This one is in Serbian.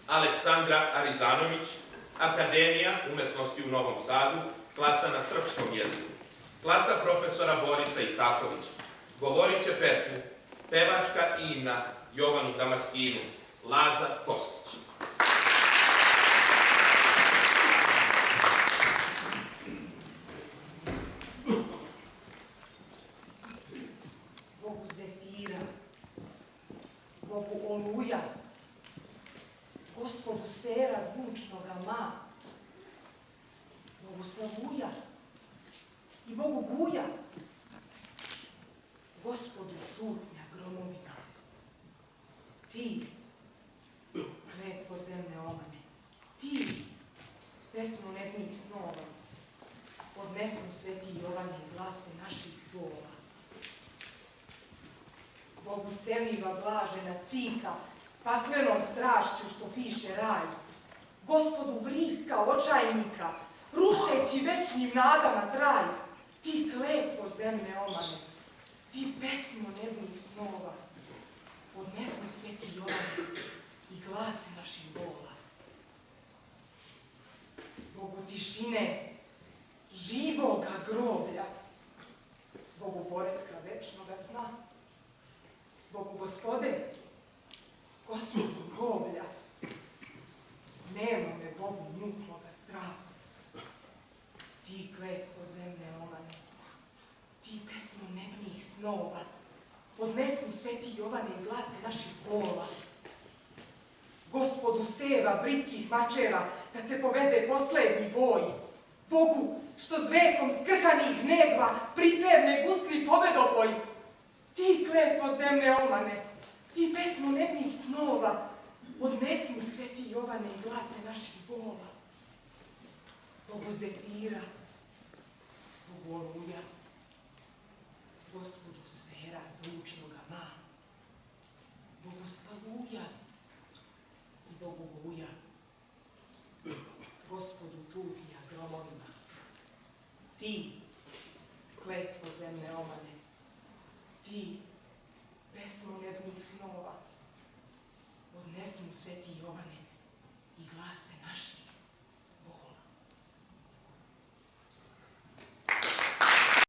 Aleksandra Arizanović, Akademija umetnosti u Novom Sadu, klasa na srpskom jeziku. Klasa profesora Borisa Isakovića. Govorit će pesmu Pevačka imna Jovanu Damaskinu, Laza Kostić. Bogu Zefira, Bogu Oluja, Gospodu sfera zvučnoga ma, Bogu Slavuja i Bogu Guja, Gospodu tutnja gromovina. Ti, kletvo zemne omane, ti, pesmo nebnih snova, odnesmo sveti Jovane i glase naših bola. Bogu celiva blažena cika, paklenom strašću što piše raj, Gospodu vriska očajnika, rušeći večnim nadama traj, ti kletvo zemne omane, ti pesmo nebnih snova, odnesmo sveti Jovane i glase naših bola. Bogu tišine, živoga groblja, Bogu poretka večnoga sna, Bogu Gospode, Gospodu groblja, nemo me Bogu mukloga straha. Ti kletvo zemne omane, ti pesmo nebnih snova, odnesmo sveti Jovane i glase naših bola. Gospodu seva britkih mačeva, kad se povede poslednji boj, Bogu što zvekom skrhanih negva pridnevne gusli pobedopoj, ti kletvo zemne omane, ti pesmo nebnih snova, odnesmo sveti Jovane i glase naših bola. Bogu Zefira, Bogu Oluja, Gospodu sfera zvučnoga ma, Bogu Slavuja i Bogu Guja, Gospodu tutnja gromovima. Ti, kletvo zemne omane, ti, pesmo nebnih snova, odnesmo sveti Jovane i glase naših